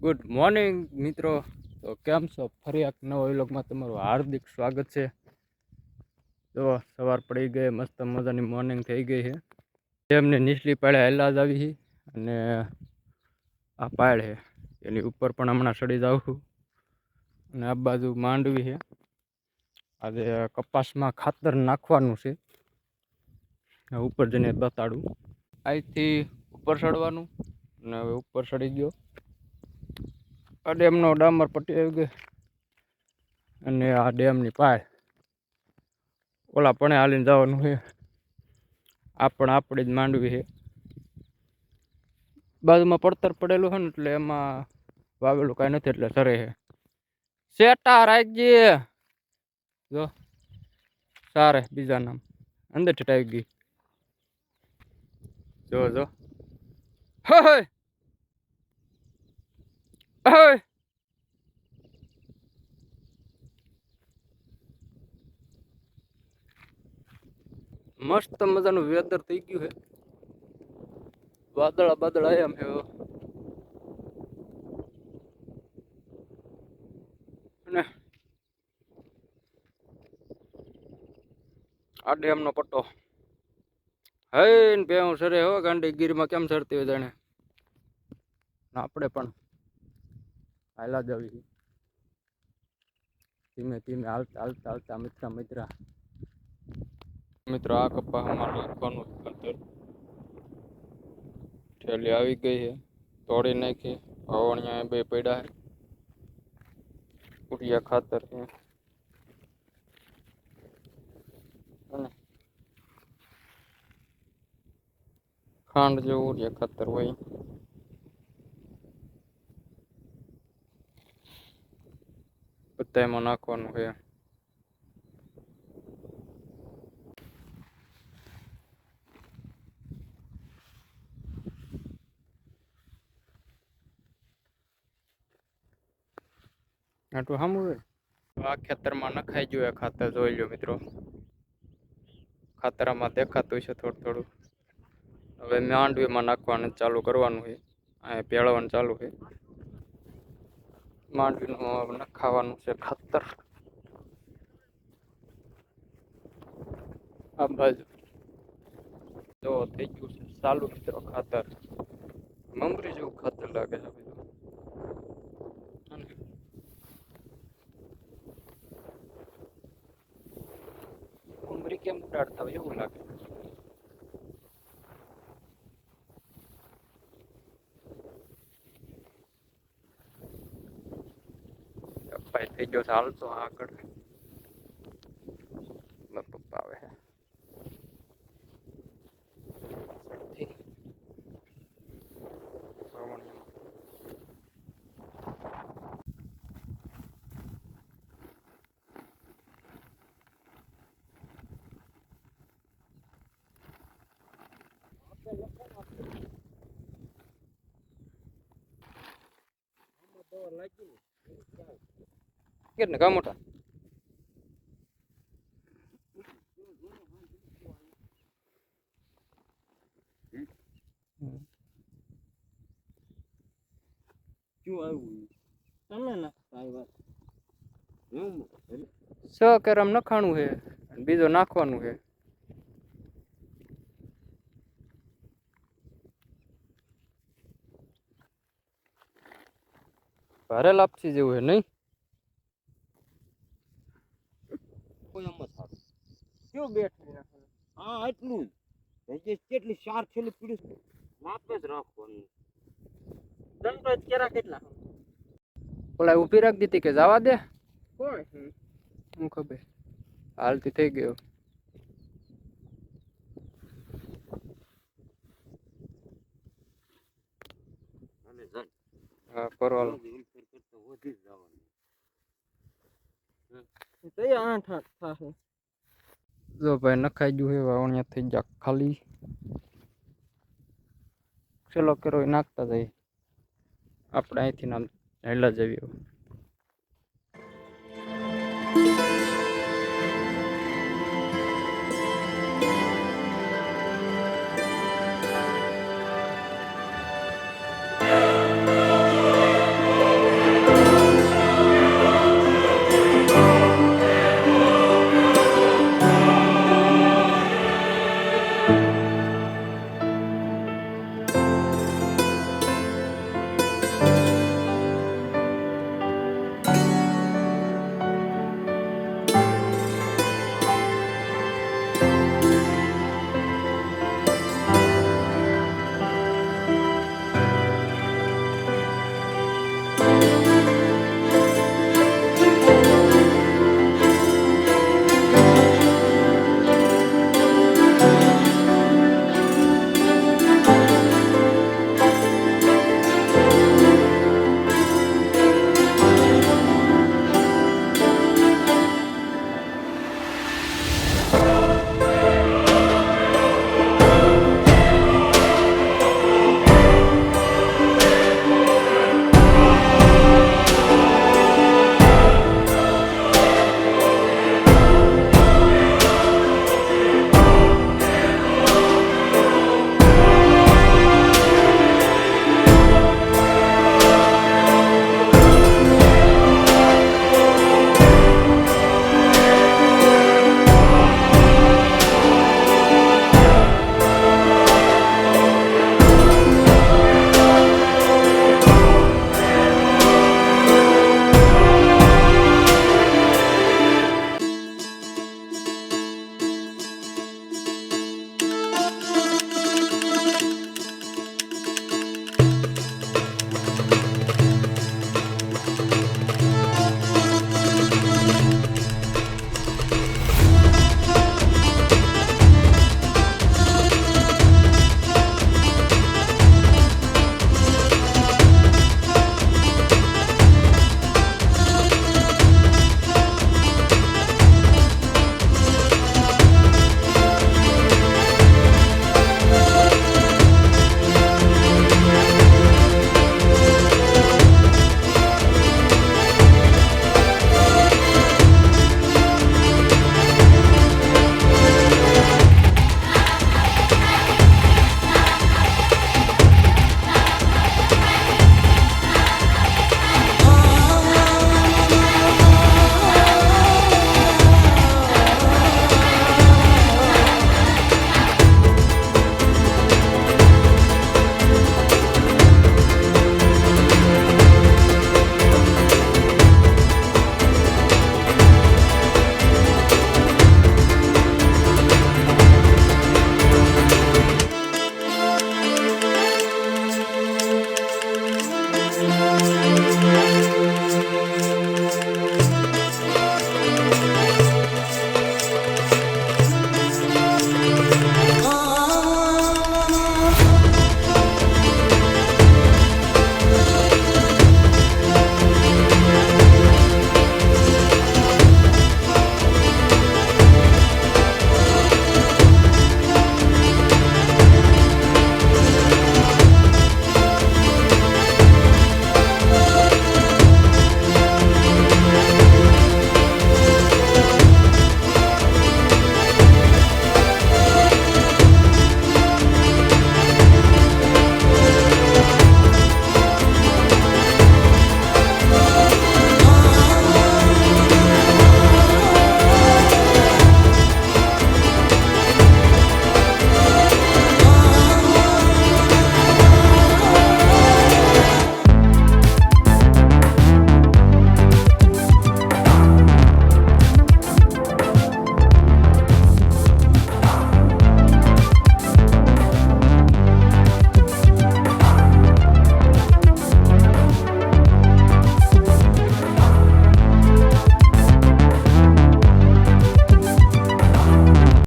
Good morning મિત્રો. તો કેમ છો? ફરી એક નવો વ્લોગમાં તમારું હાર્દિક સ્વાગત છે. તો સવાર પડી ગઈ, મસ્ત મજાની મોર્નિંગ થઈ ગઈ છે. એમને નીચલી પાળે હેલા જ આવી છે અને આ પાળ છે એની ઉપર પણ હમણાં ચડી જાઉં છું. અને આ બાજુ માંડવી છે. આજે કપાસમાં ખાતર નાખવાનું છે, ઉપર જઈને બતાડું. અહીંથી ઉપર ચડવાનું અને હવે ઉપર ચડી ગયો. આ ડેમનો ડામર પટ્ટી આવી ગઈ અને આ ડેમની પાળ ઓલા પણ હાલીને જવાનું છે. આ પણ આપણી જ માંડવી છે. બાજુમાં પડતર પડેલું છે ને એટલે એમાં વાવેલું કાંઈ નથી એટલે સરે છે. શેટા રાખજે જો સારે બીજા નામ અંદર ઠટાવી ગઈ. જો જો હોય હોય મસ્ત મજાનું વેધર થઈ ગયું છે. વાદળા બાદળા એમ છે અને આ ડેમનો પટ્ટો હે ને ભેહું સરે હો ગાંડી ગીરમાં કેમ સરતી હોય જાણે. આપણે પણ હાલા જ આવી ધીમે ધીમે હાલતા હાલતા હાલતા મિત્રો આ કપાસમાં નાખવાનું ખાતર થેલી આવી ગઈ છે, તોડી નાખી. હવણિયા બે પડ્યા છે, ઉડિયા ખાતર છે અને ખાંડ જેવું ઉડિયા ખાતર હોય. બધા એમાં નાખવાનું છે. આટલું સામું હોય. આ ખેતરમાં નખાઈ ગયું ખાતર, જોઈ લો મિત્રો. ખાતરમાં દેખાતું છે થોડું થોડું. હવે માંડવીમાં નાખવાનું ચાલુ કરવાનું છે. અહીંયા પેળવાનું ચાલુ છે. માંડવીનું નખાવાનું છે ખાતર. આ બાજુ જો થઈ ગયું છે ચાલુ મિત્રો ખાતર. મમરી જેવું ખાતર લાગે છે બધું. મમરી કેમ ઉડાડતા હોય એવું લાગે. ભાઈ થઈ ગયો ચાલતો આગળ. પપ્પા આવે છે. કેટલે કા મોટા સો કેરામ નખાણું છે, બીજો નાખવાનું છે. ભારે લાપસી જેવું છે નહીં? હા એટલું જ કેટલી 4 થેલી પીડી માપે જ રાખવાનું. દંડો કેરા કેટલા ઓલા ઊભી રાખી દીધી કે જવા દે. કોણ હું ખબર હાલતી થઈ ગયો. અને જન હા પરવાલ વધી જવાનું. તો 8 થશે. જો ભાઈ નખાઈ ગયું છે. વાવણિયા થઈ ગયા ખાલી. ચલો કરો નાખતા જઈએ આપણે અહીંથી નામ હેલા જઈએ.